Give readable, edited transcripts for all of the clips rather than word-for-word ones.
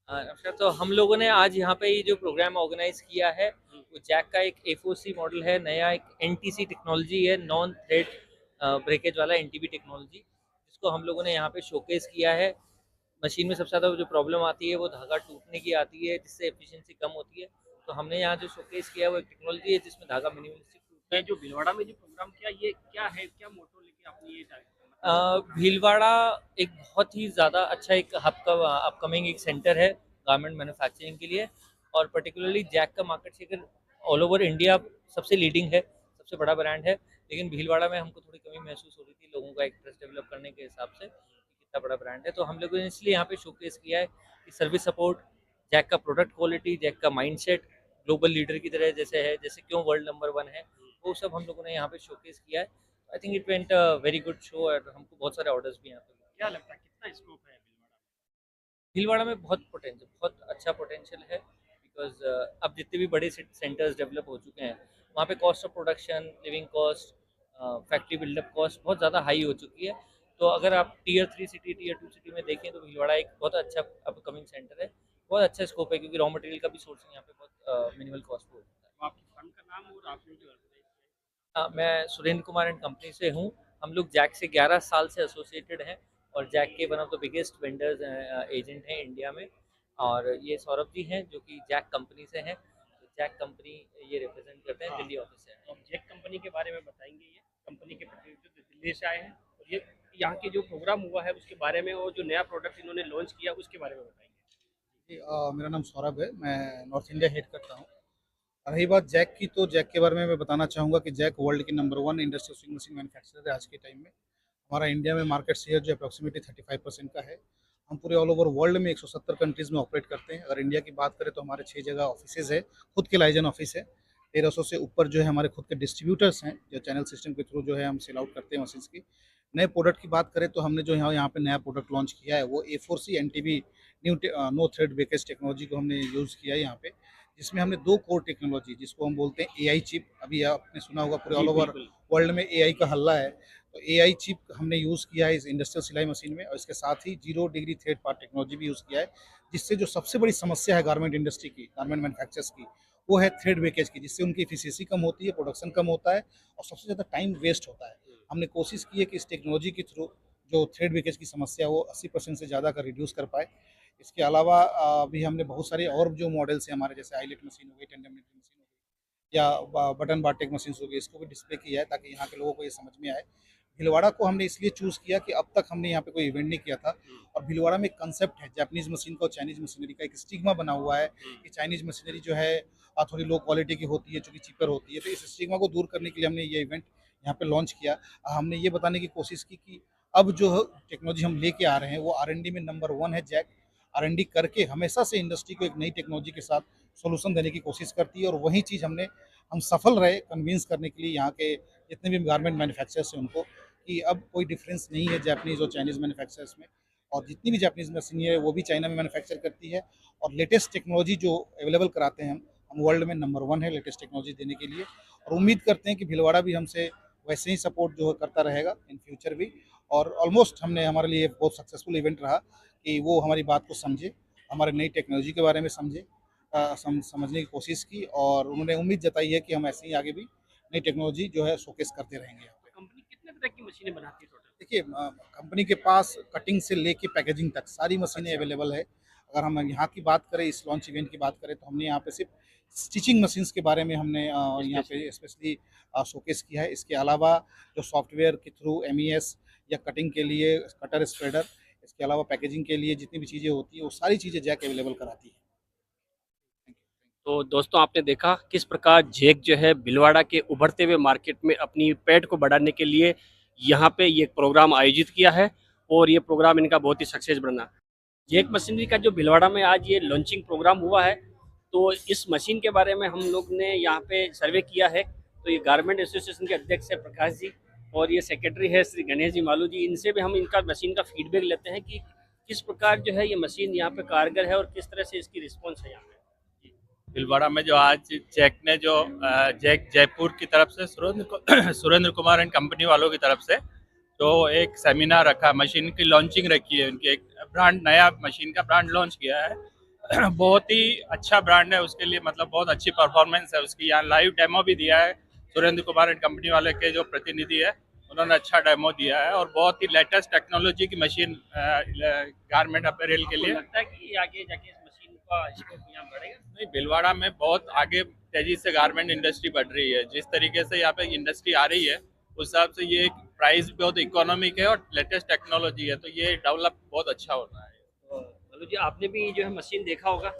नमस्कार। तो हम लोगों ने आज यहाँ पे ये जो प्रोग्राम ऑर्गेनाइज किया है, वो जैक का एक A4C मॉडल है, नया एक NTC टेक्नोलॉजी है, नॉन थ्रेड ब्रेकेज वाला NTB टेक्नोलॉजी, जिसको हम लोगों ने यहाँ पे शोकेस किया है। मशीन में सबसे ज़्यादा जो प्रॉब्लम आती है वो धागा टूटने की आती है, जिससे एफिशिएंसी कम होती है। तो हमने यहाँ जो शोकेस किया है वो एक टेक्नोलॉजी है जिसमें धागा मिनिमलिस्टिक टूटता ये है। जो भीलवाड़ा में जो प्रोग्राम किया ये क्या है? क्या मोटो लेके आपने ये भीलवाड़ा एक बहुत ही ज़्यादा अच्छा एक हब का अपकमिंग एक सेंटर है गारमेंट मैन्युफैक्चरिंग के लिए, और पर्टिकुलरली जैक का market share all over India सबसे लीडिंग है, सबसे बड़ा ब्रांड है। लेकिन भीलवाड़ा में हमको थोड़ी कमी महसूस हो रही थी लोगों का एक ट्रस्ट डेवलप करने के हिसाब से कि कितना बड़ा ब्रांड है। तो हम लोगों ने इसलिए यहाँ पे शोकेस किया है कि सर्विस सपोर्ट, जैक का प्रोडक्ट क्वालिटी, जैक का माइंडसेट ग्लोबल लीडर की तरह जैसे है, जैसे क्यों वर्ल्ड नंबर 1 है, वो सब हम लोगों ने यहाँ पे शोकेस किया है। I think it went very good show, और हमको बहुत सारे ऑर्डर्स भी यहाँ पे मिले। क्या लगता है कितना स्कोप है भीलवाड़ा भीलवाड़ा में बहुत पोटेंशियल, बहुत अच्छा पोटेंशियल है, बिकॉज अब जितने भी बड़े सेंटर्स डेवलप हो चुके हैं, वहाँ पे cost of production, living cost, factory buildup cost बहुत ज़्यादा हाई हो चुकी है। तो अगर आप टीयर 3 सिटी, टीयर 2 सिटी में देखें तो भीलवाड़ा एक बहुत अच्छा अपकमिंग सेंटर है, बहुत अच्छा स्कोप है, क्योंकि रॉ मटेरियल का भी सोर्सिंग यहाँ पे बहुत मिनिमल कॉस्ट पे हो जाता है। तो आपकी फर्म का नाम और आपने जो ऑर्गेनाइज किया मैं सुरेंद्र कुमार एंड कंपनी से हूँ। हम लोग जैक से 11 साल से एसोसिएटेड हैं, और जैक के one of the biggest vendors agent हैं इंडिया में। और ये सौरभ जी हैं जो कि जैक कंपनी से हैं, तो जैक कंपनी ये रिप्रेजेंट करते हैं, हाँ, दिल्ली ऑफिस से तो हैं। आप जेक कंपनी के बारे में बताएंगे। ये कंपनी के प्रतिनिधि जो दिल्ली से आए हैं और ये यहाँ के जो प्रोग्राम हुआ है उसके बारे में और जो नया प्रोडक्ट इन्होंने लॉन्च किया उसके बारे में बताएंगे। जी, मेरा नाम सौरभ है। मैं नॉर्थ इंडिया हेड करता हूँ। रही बात जैक की, तो जैक के बारे में मैं बताना चाहूँगा कि जैक वर्ल्ड की number 1 industrial swing machine manufacturer है आज के टाइम में। हमारा इंडिया में मार्केट शेयर जो अप्रॉक्सीमेटली 35% का है। हम पूरे ऑल ओवर वर्ल्ड में 170 कंट्रीज़ में ऑपरेट करते हैं। अगर इंडिया की बात करें तो हमारे 6 जगह ऑफिसेज़ है, खुद के लाइजन ऑफिस है। 1300 से ऊपर जो है हमारे खुद के डिस्ट्रीब्यूटर्स हैं, जो चैनल सिस्टम के थ्रू जो है हम सेल आउट करते हैं मशीन्स की। नए प्रोडक्ट की बात करें तो हमने जो यहाँ यहाँ पे नया प्रोडक्ट लॉन्च किया है वो A4C NTB no thread breakage technology को हमने यूज़ किया है यहाँ पे, जिसमें हमने 2 कोर टेक्नोलॉजी, जिसको हम बोलते हैं AI चिप। अभी आपने सुना होगा पूरे जी ऑल ओवर बिल्कुल। वर्ल्ड में AI का हल्ला है। तो AI चिप हमने यूज़ किया है इस इंडस्ट्रियल सिलाई मशीन में, और इसके साथ ही 0 डिग्री थ्रेड पार्ट टेक्नोलॉजी भी यूज़ किया है, जिससे जो सबसे बड़ी समस्या है गारमेंट इंडस्ट्री की, गारमेंट मैन्युफैक्चरर्स की, वो है थ्रेड वेकेज की, जिससे उनकी एफिशिएंसी कम होती है, प्रोडक्शन कम होता है और सबसे ज़्यादा टाइम वेस्ट होता है। हमने कोशिश की है कि इस टेक्नोलॉजी के थ्रू जो थ्रेड वेकेज की समस्या वो 80% से ज़्यादा का रिड्यूस कर पाए। इसके अलावा अभी हमने बहुत सारे और जो मॉडल्स हैं हमारे, जैसे आईलेट मशीन हो गई, टेंडम नीडल मशीन हो गई, या बटन बारटेक मशीन हो गई, इसको भी डिस्प्ले किया है ताकि यहाँ के लोगों को ये समझ में आए। भीलवाड़ा को हमने इसलिए चूज़ किया कि अब तक हमने यहाँ पे कोई इवेंट नहीं किया था, और भीलवाड़ा में एक कंसेप्ट है जापानीज़ मशीन का और चाइनीज़ मशीनरी का, एक स्टिग्मा बना हुआ है कि चाइनीज़ मशीनरी जो है थोड़ी लो क्वालिटी की होती है, चूँकि चीपर होती है। तो इस स्टिग्मा को दूर करने के लिए हमने ये इवेंट यहाँ पे लॉन्च किया। हमने ये बताने की कोशिश की कि अब जो टेक्नोलॉजी हम लेके आ रहे हैं वो R&D में नंबर 1 है जैक। R&D करके हमेशा से इंडस्ट्री को एक नई टेक्नोलॉजी के साथ सॉल्यूशन देने की कोशिश करती है, और वही चीज़ हम सफल रहे कन्विंस करने के लिए यहाँ के जितने भी गारमेंट मैन्युफैक्चरर्स हैं उनको, कि अब कोई डिफरेंस नहीं है जापानीज़ और चाइनीज़ मैन्युफैक्चरर्स में, और जितनी भी जापानीज़ मशीन है वो भी चाइना में मैन्युफैक्चर करती है। और लेटेस्ट टेक्नोलॉजी जो अवेलेबल कराते हैं हम वर्ल्ड में नंबर 1 है लेटेस्ट टेक्नोलॉजी देने के लिए, और उम्मीद करते हैं कि भीलवाड़ा भी हमसे वैसे ही सपोर्ट जो है करता रहेगा इन फ्यूचर भी। और ऑलमोस्ट हमने हमारे लिए बहुत सक्सेसफुल इवेंट रहा कि वो हमारी बात को समझे, हमारे नई टेक्नोलॉजी के बारे में समझे, समझने की कोशिश की, और उन्होंने उम्मीद जताई है कि हम ऐसे ही आगे भी नई टेक्नोलॉजी जो है शोकेस करते रहेंगे यहाँ पे। कंपनी कितने तरह की मशीनें बनाती है टोटल? देखिए, कंपनी के पास कटिंग से लेके पैकेजिंग तक सारी मशीनें अच्छा। अवेलेबल है। अगर हम यहाँ की बात करें, इस लॉन्च इवेंट की बात करें, तो हमने यहाँ पे सिर्फ स्टिचिंग मशीन्स के बारे में हमने यहाँ स्पेशली पे स्पेशली शोकेस किया है। इसके अलावा जो सॉफ्टवेयर के थ्रू MES या कटिंग के लिए कटर स्प्रेडर, इसके अलावा पैकेजिंग के लिए जितनी भी चीज़ें होती हैं वो सारी चीज़ें जैक अवेलेबल कराती है। Thank you. तो दोस्तों आपने देखा किस प्रकार जेक जो है भीलवाड़ा के उभरते हुए मार्केट में अपनी पैठ को बढ़ाने के लिए यहाँ पे ये प्रोग्राम आयोजित किया है और ये प्रोग्राम इनका बहुत ही सक्सेस बना। जेक मशीनरी का जो भीलवाड़ा में आज ये लॉन्चिंग प्रोग्राम हुआ है, तो इस मशीन के बारे में हम लोग ने यहाँ पे सर्वे किया है। तो ये गारमेंट एसोसिएशन के अध्यक्ष है प्रकाश जी, और ये सेक्रेटरी है श्री गणेश जी मालू जी। इनसे भी हम इनका मशीन का फीडबैक लेते हैं कि किस प्रकार जो है ये मशीन यहाँ पे कारगर है और किस तरह से इसकी रिस्पॉन्स है यहाँ पे। भीलवाड़ा में जो आज जैक ने जो जैक जयपुर की तरफ से सुरेंद्र कुमार एंड कंपनी वालों की तरफ से जो एक सेमिनार रखा, मशीन की लॉन्चिंग रखी है, उनकी एक ब्रांड, नया मशीन का ब्रांड लॉन्च किया है। बहुत ही अच्छा ब्रांड है, उसके लिए मतलब बहुत अच्छी परफॉर्मेंस है उसकी। यहाँ लाइव डेमो भी दिया है सुरेंद्र कुमार एंड कंपनी वाले के जो प्रतिनिधि है, उन्होंने अच्छा डेमो दिया है और बहुत ही लेटेस्ट टेक्नोलॉजी की मशीन गारमेंट अपैरल के लिए। लगता है कि आगे जाके इस मशीन का स्कोप यहाँ बढ़ेगा? नहीं, भीलवाड़ा में बहुत आगे तेजी से गारमेंट इंडस्ट्री बढ़ रही है। जिस तरीके से यहाँ पे इंडस्ट्री आ रही है उस हिसाब से ये प्राइस बहुत इकोनॉमिक है और लेटेस्ट टेक्नोलॉजी है, तो ये डेवलप बहुत अच्छा हो रहा है। तो मल्लू जी, आपने भी जो है मशीन देखा होगा,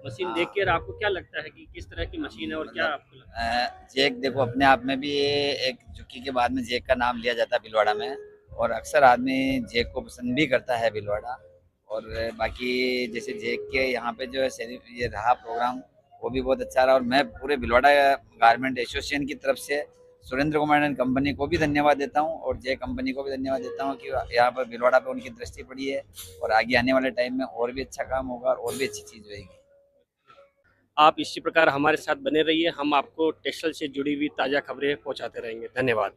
मशीन देख कर आपको क्या लगता है कि किस तरह की मशीन है और क्या आपको लगता है? जैक देखो अपने आप में भी ये एक झुक्की के बाद में जैक का नाम लिया जाता है भीलवाड़ा में, और अक्सर आदमी जैक को पसंद भी करता है भीलवाड़ा। और बाकी जैसे जैक के यहाँ पे जो है ये रहा प्रोग्राम, वो भी बहुत अच्छा रहा। और मैं पूरे भीलवाड़ा गारमेंट एसोसिएशन की तरफ से सुरेंद्र कुमार एंड कंपनी को भी धन्यवाद देता हूँ और जैक कंपनी को भी धन्यवाद देता हूँ कि यहाँ पर भीलवाड़ा पे उनकी दृष्टि पड़ी है, और आगे आने वाले टाइम में और भी अच्छा काम होगा और भी अच्छी चीज़ होगी। आप इसी प्रकार हमारे साथ बने रहिए, हम आपको टेक्सटाइल से जुड़ी हुई ताज़ा खबरें पहुंचाते रहेंगे। धन्यवाद।